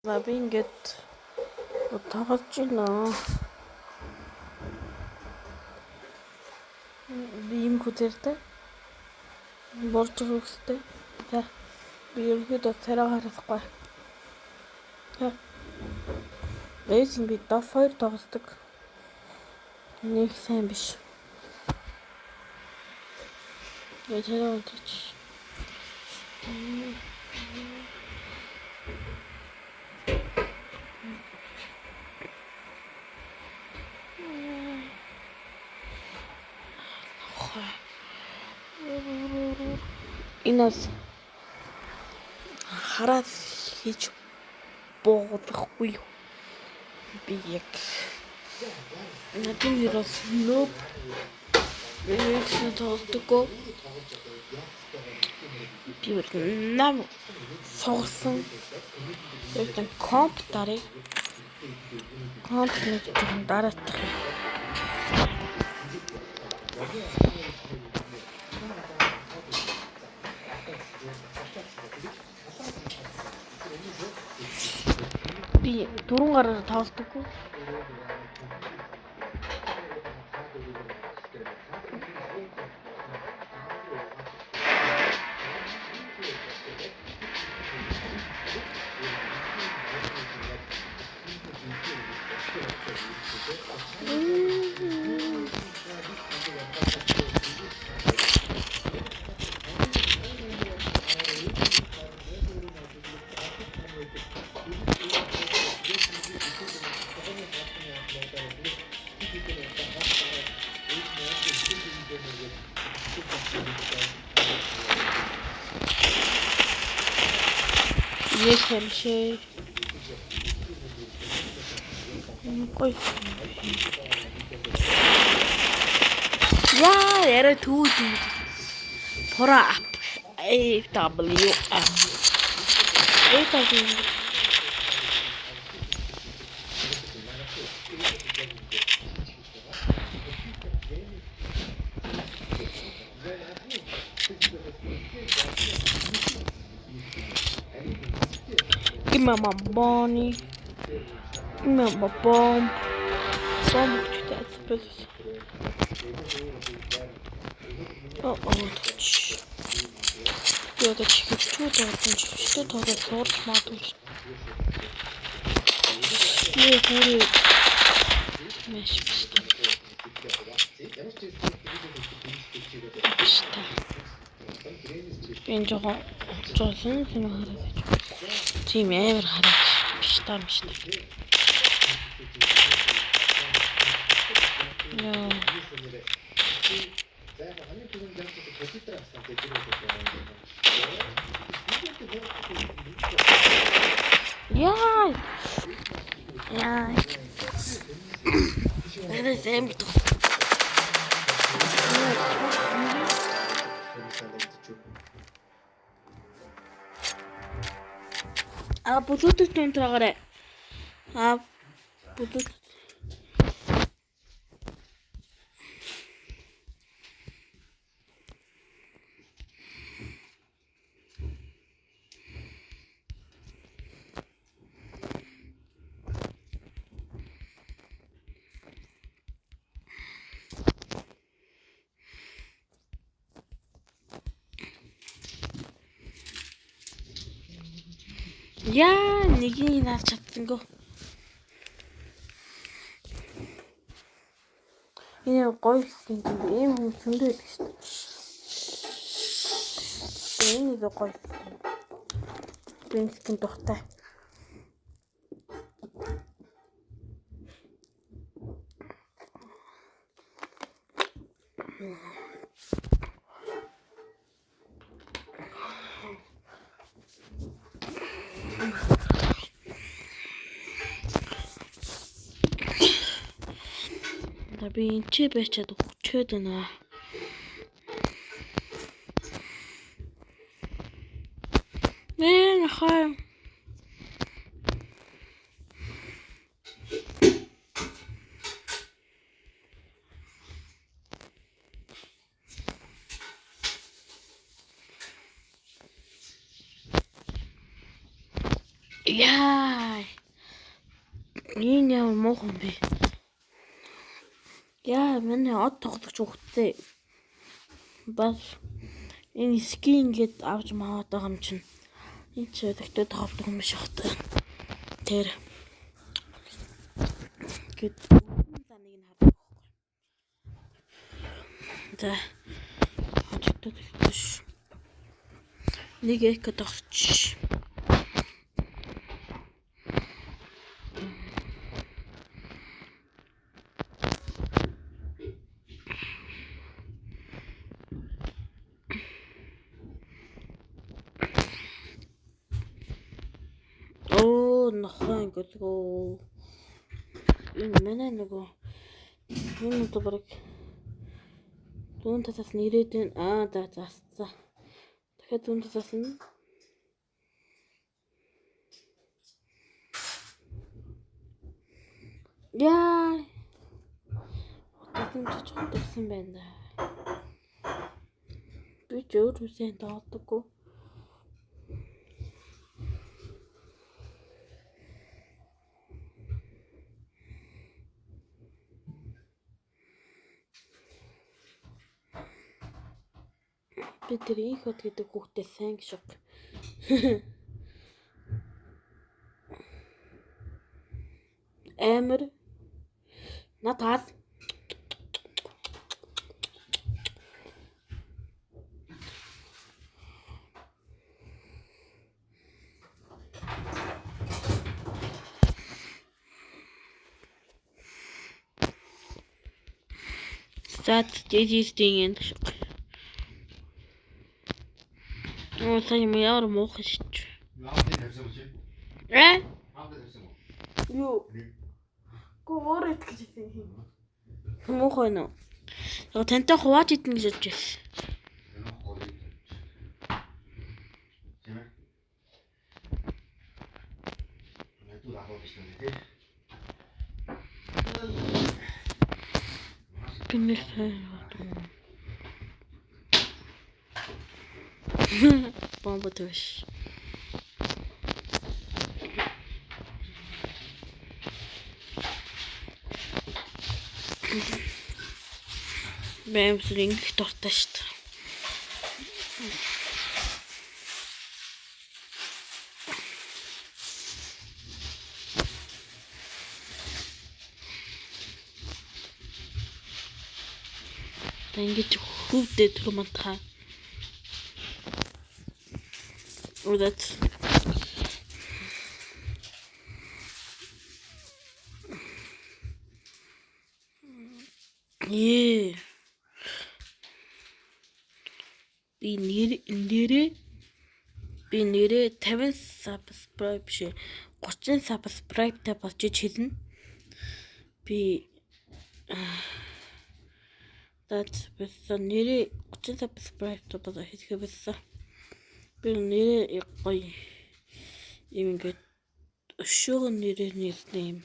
Би ингээд тоглож байна. Би юм хүзэртэй. Борж өгөхтэй. За. Би ерөнхийдөө царай харахгүй. Эйсэн би дов 2 тоглодог. Нэг сайн биш. Яа унтчих. Инос хараад хийж боодохгүй юу? Би яг надад ерөөс нөп эцэг тоглодог. Би нам согсон. Яг комп дарыг комп нэг дараах. Би 4 гараар тоглодог. Yeşil şey. Koy. Ya yere tuğdu. Pora AW. Give me my bunny. Give me my bomb. Bomb to that space. Oh, touch. Yeah, the chicken too. Don't sort smart. Yeah, good. Mesh. Ben Johnson тийм амар хараад биш таа. Яа. Энэ зэм тоо. Bluetooth контролерээ. Bluetooth. Яа, нэг нь авч чадсангүй. Энэ гоё юм ийм хүмүүс зөндөө байдаг шүү дээ. Энэ нэг гоё. Принципэн духтай. Би энэ ч байчаад өгчөөд байна. Хай. Яа. Энэ ямар муухан бэ? Яа, миний од тоглож өгтөө. Бас энэ скин гээд авч маваад байгаа юм чинь. Энэ ч өдөртөө тоглох юм шиг хата. Тэр гээд за нэг нь харах. За очтой тэгш. Нэг эко тогч. Нахаа ингэдэгөө. Энэ манай нөгөө энэ баг дуун татас нэрээд байна. За. Дахиад дуун татас нь. Яа. Отсон ч чухалсан байна да. Би ч өөр үсэн таадаггүй. Би тэр их хот гэдэг хүүхдээ сайн шиг. Амар натаад зат дэжистийн шиг. Сая ямар муухай шиж. Наадын тавьсан юм чи? Наадын тавьсан юм. Юу? Гоор итгэж ирсэн юм. Муухай нөө. Яг тантай хувааж идэх гэж бодож байсан. Энэ гоё. Чимээ. Надад ахаа биш нэ тий. Гэнэсээ. Бомба төш. Бэмс ринг дуртай шүү дээ. Тэнгиж хөвдөө түрмантхаа. Oh, that's yeah. Би нэрээ 50 subscribe шээ 30 subscribe та болж хэлнэ. Би that's бэсэн нэрээ 30 subscribe та болж хэлэх бэсэн. Би нэрээ гоё юм ингээд өшөөгөн нэрээ нэрнэ юм.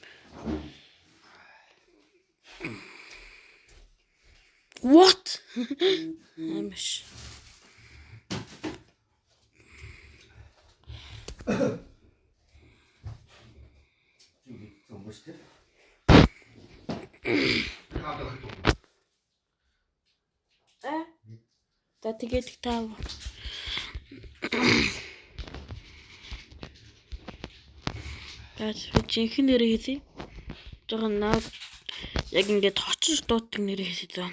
What? Амш. Зомбоштэй. За тэгээд тав. Тэгэж жинхэнэ нэрээ хийсэн. Жогон наад яг ингээд очиж дууддаг нэрээ хийсэн.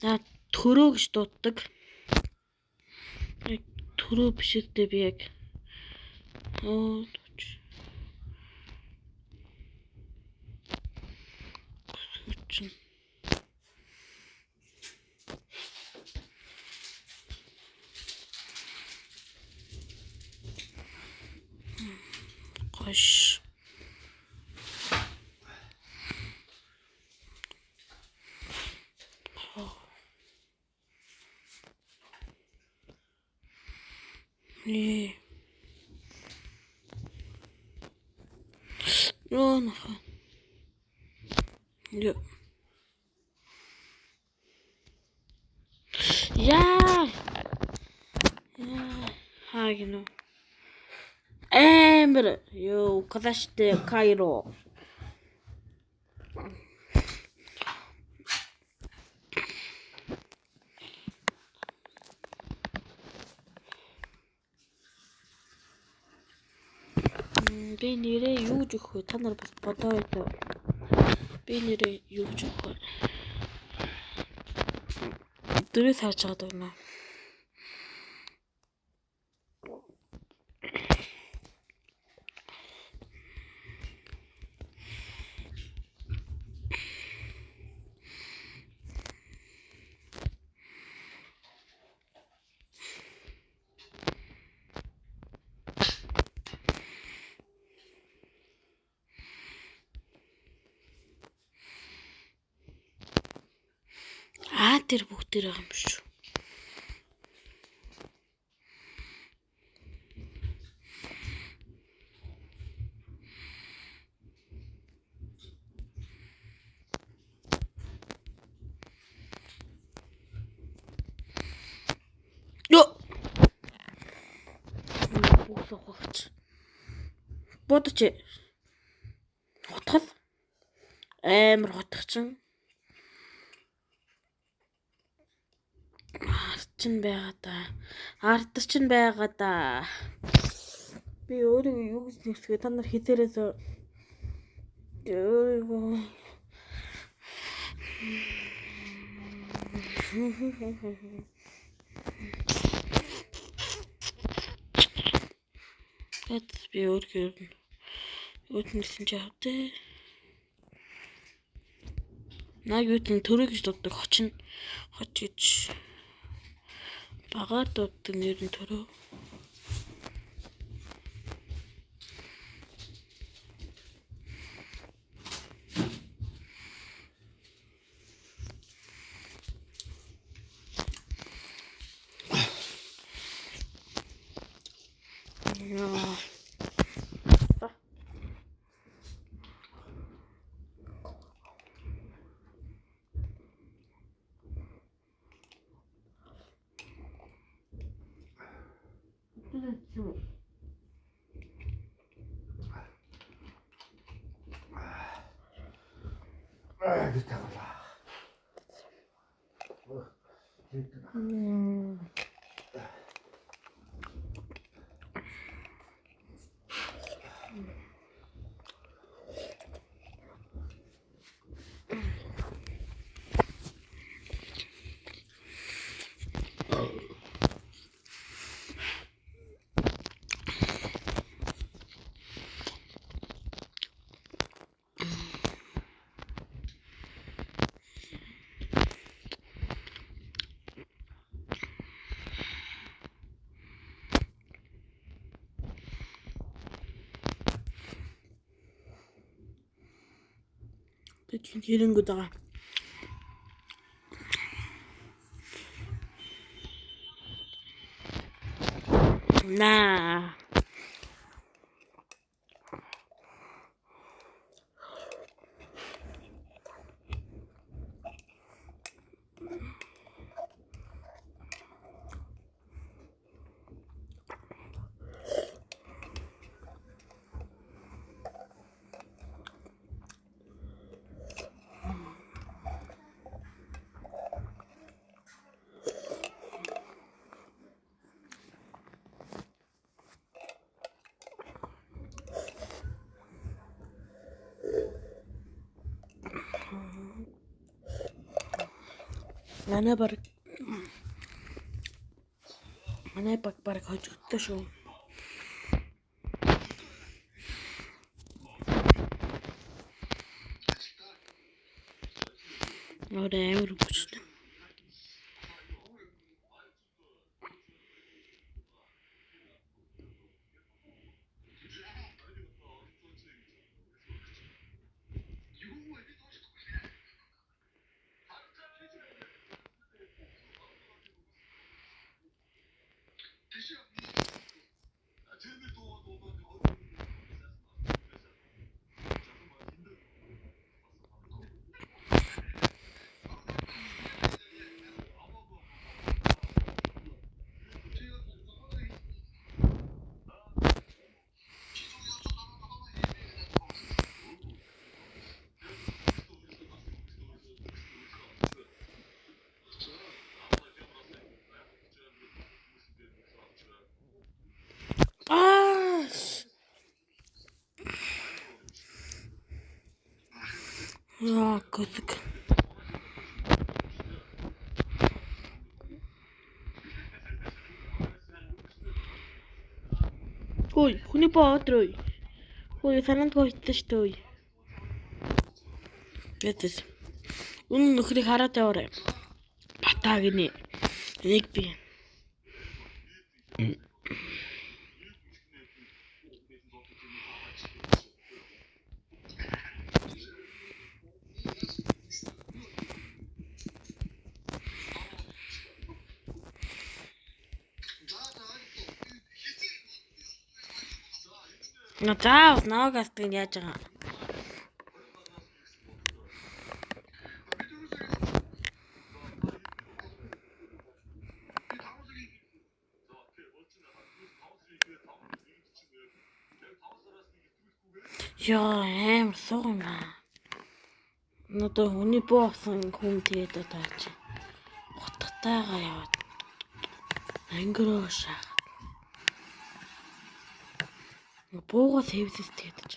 Наад төрөө гэж дууддаг. Яг төрөө биш үстэй би яг. Оо ч. Gosh. Yeah. No. Yeah. Yeah. Хаагно. Эмбэр ёо кадаште Кайро. Би нэрээ юу гэж өгөх вэ? Та нар бас бодоо үү? Би нэрээ юу гэж өгөх вэ? Дөрөв харж байгаа даа. Тэр бүгдээр байгаа юм шүү. Босооч. Бодож хотгол амар хотгочин. Ард чинь байгаа да. Би өөрөө юу гэж нэгсгээ та нар хизээрээс би өөрөө үтнэсэн ч явдээ. Наг үтэн төрөө гэж дууддаг хоч гэж багаар дууддаг нэр нь төрөө. Хэрэнгүүд байгаа. Наа. Манай баг хожигдсон шүү. Амар бүчтэй. Яа гэдэг. Ой, хүний баадрой. Ой, санаанд гойтсон шүү дээ. Гэтэс. Үнэн нөхрийг хараад яваарай. Батаа гинэ. Энийг би. Надаас наагаас би яаж байгаа. Яа, сууна. Надад хүний боосон хүн тэгээд тааж. Утгатайгаа яваад. Ангироо шаа. Буугаас хэвсэс тэгдэж.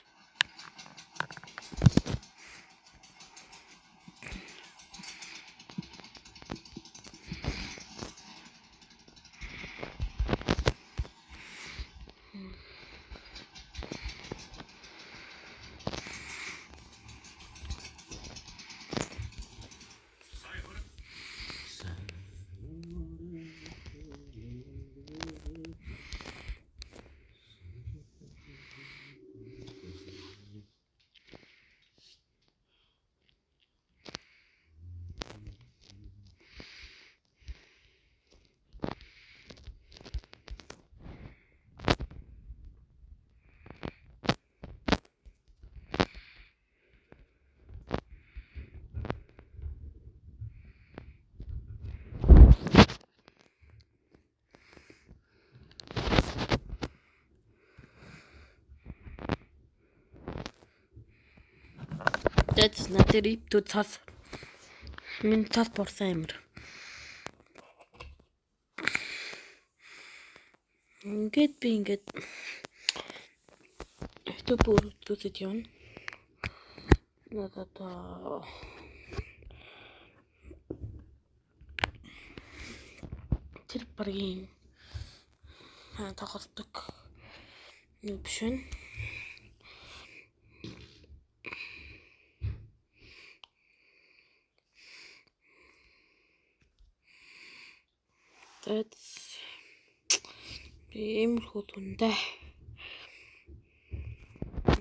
That's not the rip to цас. Минь цас борсон амир. Ингээд би ингээд YouTube үзэж явна. Надад тэр багийн тоглолтог юу биш вэ? That's иймэрхүү түндэ.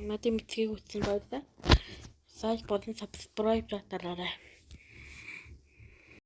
Надад мэдгийг үтсэн байна. Сайт болон subscribe дараарай.